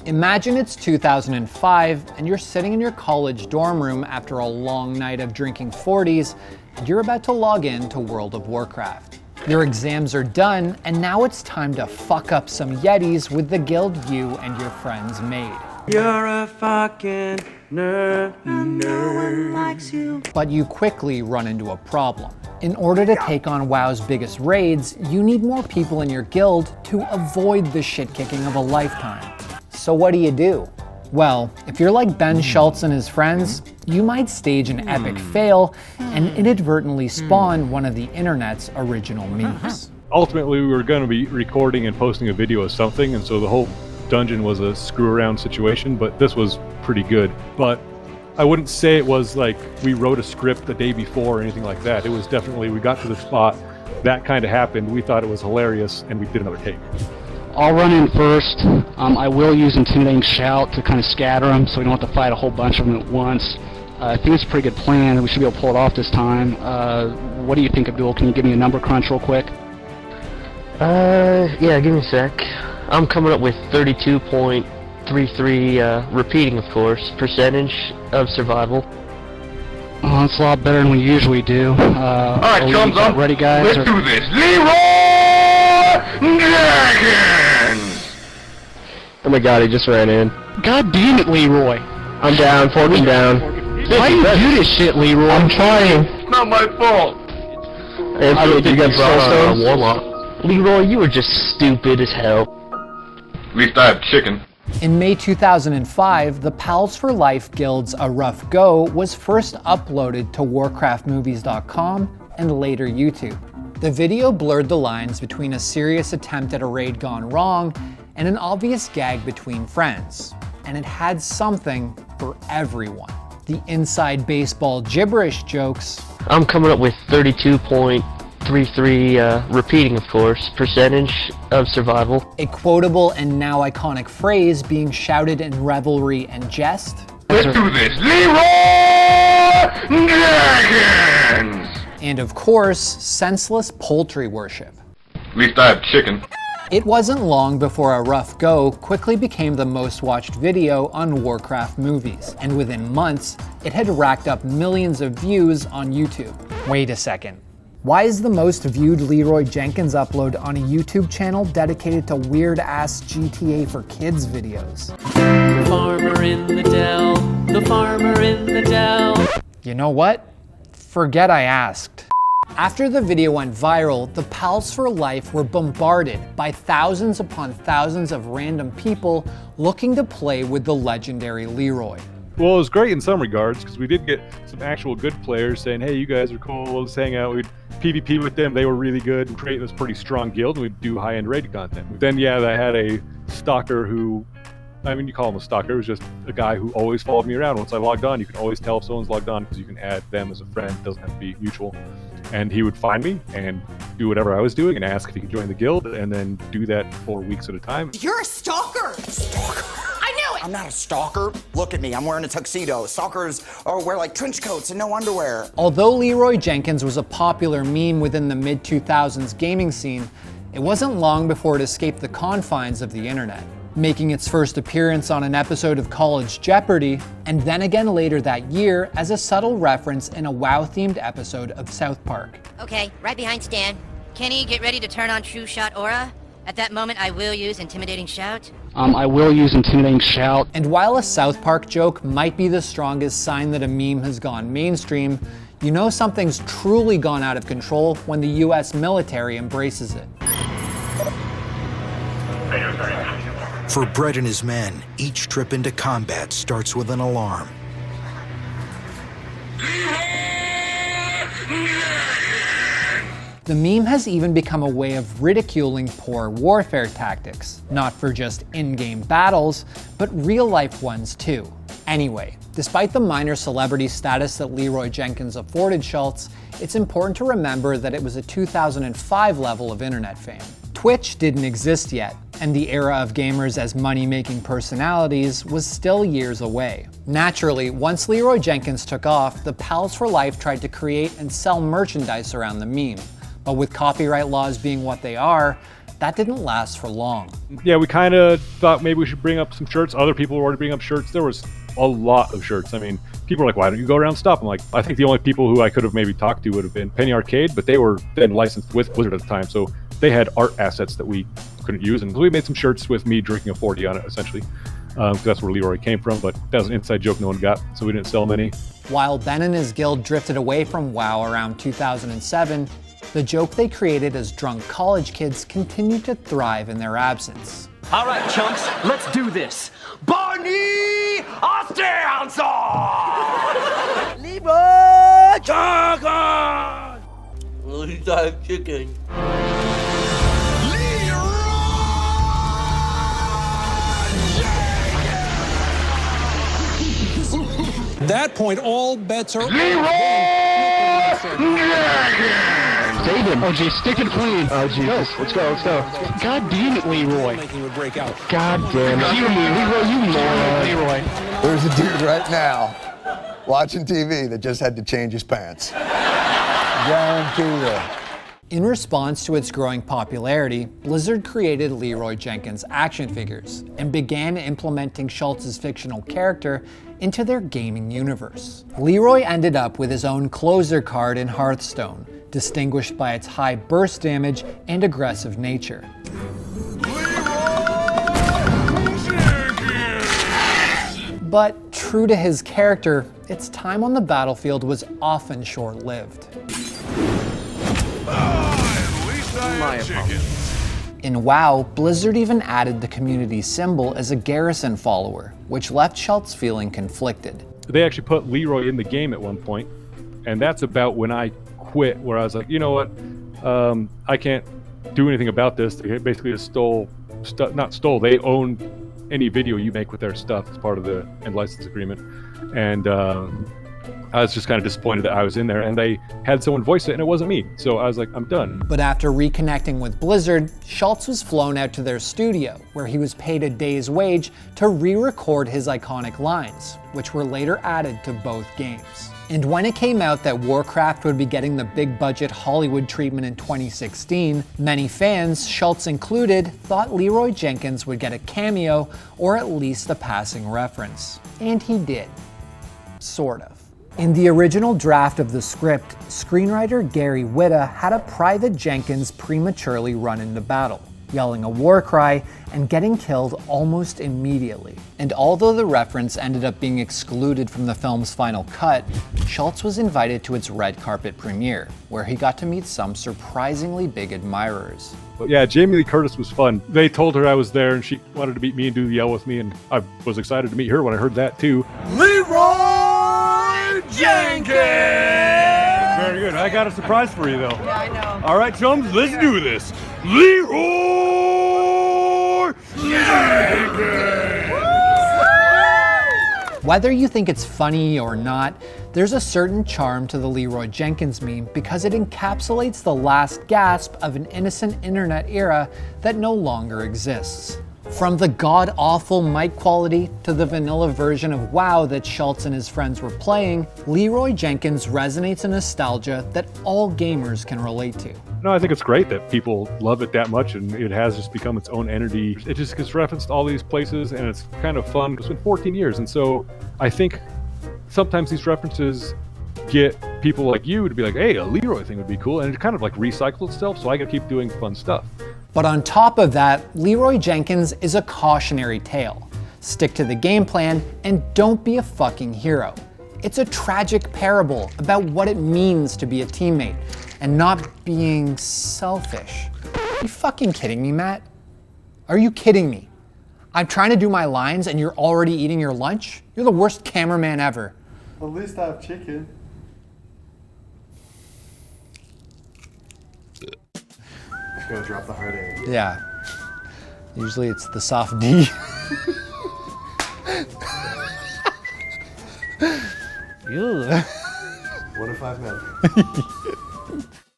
Imagine it's 2005 and you're sitting in your college dorm room after a long night of drinking 40s, and you're about to log in to World of Warcraft. Your exams are done, and now it's time to fuck up some yetis with the guild you and your friends made. You're a fucking nerd. No one likes you. But you quickly run into a problem. In order to take on WoW's biggest raids, you need more people in your guild to avoid the shit-kicking of a lifetime. So what do? Well, if you're like Ben Schulz and his friends, you might stage an epic fail and inadvertently spawn one of the internet's original memes. Ultimately, we were going to be recording and posting a video of something, and so the whole dungeon was a screw-around situation, but this was pretty good. But I wouldn't say it was like we wrote a script the day before or anything like that. It was definitely, we got to the spot, that kind of happened, we thought it was hilarious, and we did another take. I'll run in first. I will use Intimidating Shout to kind of scatter them so we don't have to fight a whole bunch of them at once. I think it's a pretty good plan. We should be able to pull it off this time. What do you think, Abdul? Can you give me a number crunch real quick? Yeah, give me a sec. I'm coming up with 32.33, repeating, of course, percentage of survival. Oh, that's a lot better than we usually do. Alright, chums up. Ready, guys? Let's do this. Leeroy Jenkins! Oh my god, he just ran in. God damn it, Leeroy! I'm down, forking down. Why do you do this shit, Leeroy? I'm trying. It's not my fault. You got Soulstones? Warlock. Leeroy, you were just stupid as hell. At least I have chicken. In May 2005, the Pals for Life Guild's A Rough Go was first uploaded to warcraftmovies.com and later YouTube. The video blurred the lines between a serious attempt at a raid gone wrong and an obvious gag between friends. And it had something for everyone. The inside baseball gibberish jokes. I'm coming up with 32.33, repeating, of course, percentage of survival. A quotable and now iconic phrase being shouted in revelry and jest. Let's do this. Leeroy Jenkins! And of course, senseless poultry worship. At least I have chicken. It wasn't long before A Rough Go quickly became the most watched video on Warcraft movies, and within months, it had racked up millions of views on YouTube. Wait a second. Why is the most viewed Leeroy Jenkins upload on a YouTube channel dedicated to weird-ass GTA for Kids videos? The farmer in the dell, the farmer in the dell. You know what? Forget I asked. After the video went viral, the Pals for Life were bombarded by thousands upon thousands of random people looking to play with the legendary Leeroy. Well, it was great in some regards, because we did get some actual good players saying, hey, you guys are cool, let's hang out. We'd PvP with them, they were really good, and create this pretty strong guild, and we'd do high-end raid content. But then, yeah, I had a stalker who, I mean, you call him a stalker, it was just a guy who always followed me around. Once I logged on, you can always tell if someone's logged on, because you can add them as a friend, it doesn't have to be mutual. And he would find me and do whatever I was doing and ask if he could join the guild, and then do that for weeks at a time. You're a stalker! Stalker? I knew it! I'm not a stalker. Look at me, I'm wearing a tuxedo. Stalkers wear like trench coats and no underwear. Although Leeroy Jenkins was a popular meme within the mid-2000s gaming scene, it wasn't long before it escaped the confines of the internet, making its first appearance on an episode of College Jeopardy, and then again later that year as a subtle reference in a WoW-themed episode of South Park. Okay, right behind Stan. Kenny, get ready to turn on True Shot Aura. At that moment, I will use Intimidating Shout. I will use Intimidating Shout. And while a South Park joke might be the strongest sign that a meme has gone mainstream, you know something's truly gone out of control when the US military embraces it. For Brett and his men, each trip into combat starts with an alarm. The meme has even become a way of ridiculing poor warfare tactics, not for just in-game battles, but real-life ones too. Anyway, despite the minor celebrity status that Leeroy Jenkins afforded Schulz, it's important to remember that it was a 2005 level of internet fame. Twitch didn't exist yet, and the era of gamers as money-making personalities was still years away. Naturally, once Leeroy Jenkins took off, the Pals for Life tried to create and sell merchandise around the meme. But with copyright laws being what they are, that didn't last for long. Yeah, we kind of thought maybe we should bring up some shirts. Other people were already bringing up shirts. There was a lot of shirts. I mean, people were like, why don't you go around stuff? I'm like, I think the only people who I could have maybe talked to would have been Penny Arcade, but they were then licensed with Blizzard at the time, so they had art assets that we couldn't use. And so we made some shirts with me drinking a 40 on it, essentially, because that's where Leeroy came from, but that was an inside joke no one got, so we didn't sell many. While Ben and his guild drifted away from WoW around 2007, the joke they created as drunk college kids continued to thrive in their absence. All right, chunks, let's do this. Barney Osterhanson! Leeroy Jenkins! Untitled Chicken. At that point, all bets are Leeroy Jenkins! David. Oh, geez, stick and clean. Oh, Jesus. Let's go. God damn it, Leeroy. making would break out. God damn it. You moron. Leeroy. There's a dude right now watching TV that just had to change his pants. Guarantee you. In response to its growing popularity, Blizzard created Leeroy Jenkins action figures and began implementing Schulz's fictional character into their gaming universe. Leeroy ended up with his own closer card in Hearthstone, distinguished by its high burst damage and aggressive nature. But true to his character, its time on the battlefield was often short-lived. In WoW, Blizzard even added the community symbol as a garrison follower, which left Schulz feeling conflicted. They actually put Leeroy in the game at one point, and that's about when I quit, where I was like, you know what, I can't do anything about this. They basically just they own any video you make with their stuff as part of the end license agreement. And I was just kind of disappointed that I was in there, and they had someone voice it and it wasn't me. So I was like, I'm done. But after reconnecting with Blizzard, Schulz was flown out to their studio, where he was paid a day's wage to re-record his iconic lines, which were later added to both games. And when it came out that Warcraft would be getting the big budget Hollywood treatment in 2016, many fans, Schulz included, thought Leeroy Jenkins would get a cameo or at least a passing reference. And he did. Sort of. In the original draft of the script, screenwriter Gary Whitta had a Private Jenkins prematurely run into battle, yelling a war cry and getting killed almost immediately. And although the reference ended up being excluded from the film's final cut, Schulz was invited to its red carpet premiere, where he got to meet some surprisingly big admirers. But yeah, Jamie Lee Curtis was fun. They told her I was there and she wanted to meet me and do the yell with me, and I was excited to meet her when I heard that too. Leeroy Jenkins! Very good. I got a surprise for you though. Yeah, I know. All right, chums, let's do this. Leeroy Jenkins! Whether you think it's funny or not, there's a certain charm to the Leeroy Jenkins meme because it encapsulates the last gasp of an innocent internet era that no longer exists. From the god-awful mic quality to the vanilla version of WoW that Schulz and his friends were playing, Leeroy Jenkins resonates a nostalgia that all gamers can relate to. No, I think it's great that people love it that much, and it has just become its own entity. It just gets referenced all these places, and it's kind of fun. It's been 14 years, and so I think sometimes these references get people like you to be like, hey, a Leeroy thing would be cool, and it kind of like recycles itself, so I can keep doing fun stuff. But on top of that, Leeroy Jenkins is a cautionary tale. Stick to the game plan and don't be a fucking hero. It's a tragic parable about what it means to be a teammate and not being selfish. Are you fucking kidding me, Matt? Are you kidding me? I'm trying to do my lines and you're already eating your lunch? You're the worst cameraman ever. At least I have chicken. Go drop the hard A. Yeah. Usually it's the soft D. What if I've met?